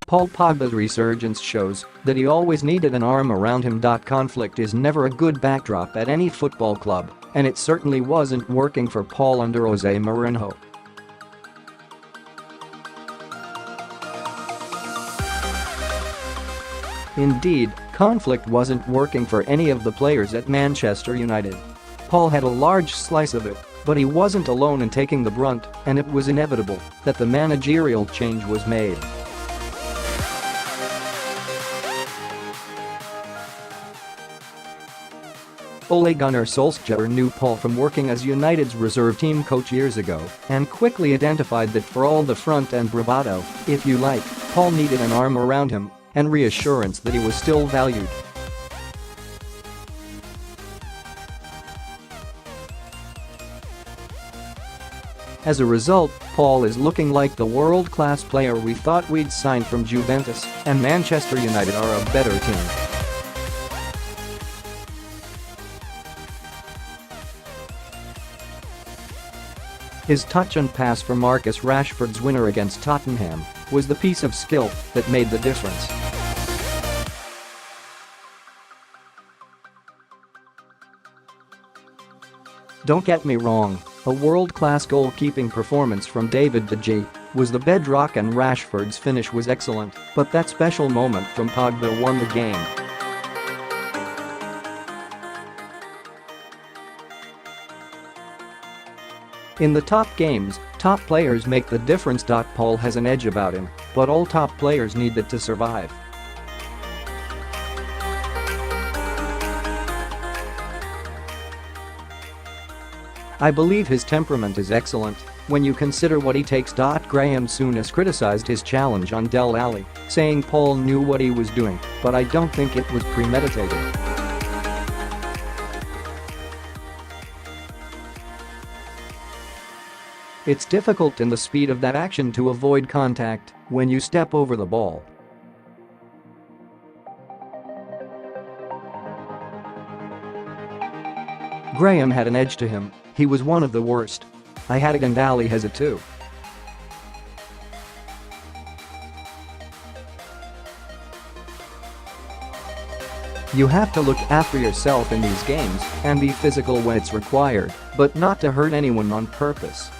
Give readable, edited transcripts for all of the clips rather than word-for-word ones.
Paul Pogba's resurgence shows that he always needed an arm around him. Conflict is never a good backdrop at any football club, and it certainly wasn't working for Paul under Jose Mourinho. Indeed, conflict wasn't working for any of the players at Manchester United. Paul had a large slice of it, but he wasn't alone in taking the brunt, and it was inevitable that the managerial change was made. Ole Gunnar Solskjaer knew Paul from working as United's reserve team coach years ago and quickly identified that for all the front and bravado, if you like, Paul needed an arm around him and reassurance that he was still valued. As a result, Paul is looking like the world-class player we thought we'd signed from Juventus, and Manchester United are a better team. His touch and pass for Marcus Rashford's winner against Tottenham was the piece of skill that made the difference. Don't get me wrong, a world-class goalkeeping performance from David de Gea was the bedrock and Rashford's finish was excellent, but that special moment from Pogba won the game. In the top games, top players make the difference. Paul has an edge about him, but all top players need that to survive. I believe his temperament is excellent when you consider what he takes. Graeme Souness criticized his challenge on Dele Alli, saying Paul knew what he was doing, but I don't think it was premeditated. It's difficult in the speed of that action to avoid contact when you step over the ball. Graeme had an edge to him, he was one of the worst. I had it and Ali has it too. You have to look after yourself in these games and be physical when it's required, but not to hurt anyone on purpose.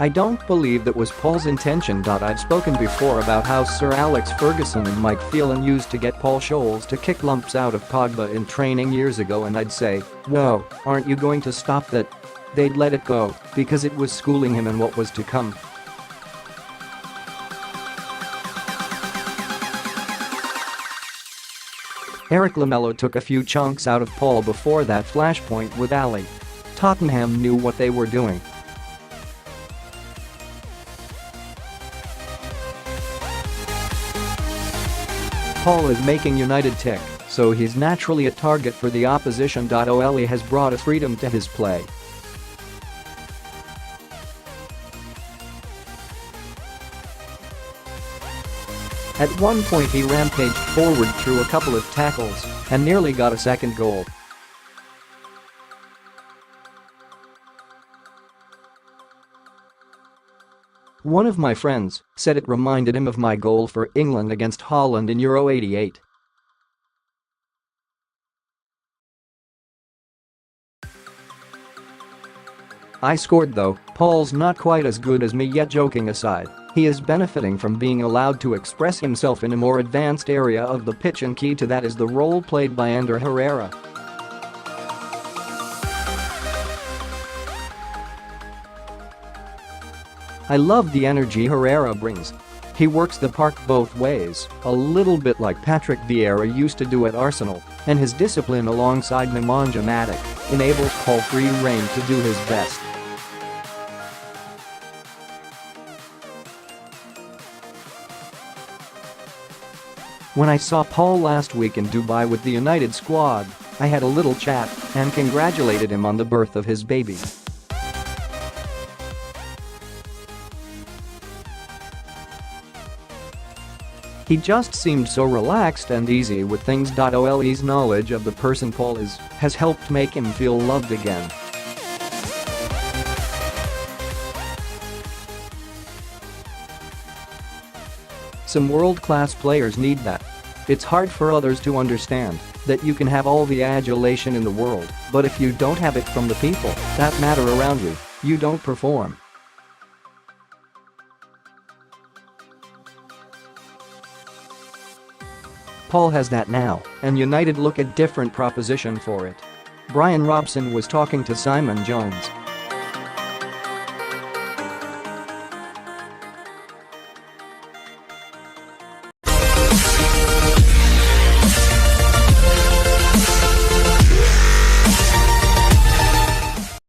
I don't believe that was Paul's intention. I've spoken before about how Sir Alex Ferguson and Mike Phelan used to get Paul Scholes to kick lumps out of Pogba in training years ago, and I'd say, "Whoa, aren't you going to stop that?" They'd let it go because it was schooling him in what was to come. Eric Lamela took a few chunks out of Paul before that flashpoint with Ali. Tottenham knew what they were doing. Paul is making United tick, so he's naturally a target for the opposition.Ole has brought a freedom to his play. At one point he rampaged forward through a couple of tackles and nearly got a second goal. One of my friends said it reminded him of my goal for England against Holland in Euro '88. I scored though, Paul's not quite as good as me yet. Joking aside, he is benefiting from being allowed to express himself in a more advanced area of the pitch, and key to that is the role played by Ander Herrera. I love the energy Herrera brings. He works the park both ways, a little bit like Patrick Vieira used to do at Arsenal, and his discipline alongside Nemanja Matic enables Paul free rein to do his best. When I saw Paul last week in Dubai with the United squad, I had a little chat and congratulated him on the birth of his baby. He just seemed so relaxed and easy with things. Ole's knowledge of the person Paul is has helped make him feel loved again. Some world-class players need that. It's hard for others to understand that you can have all the adulation in the world, but if you don't have it from the people that matter around you, you don't perform. Paul has that now, and United look at different proposition for it. Brian Robson was talking to Simon Jones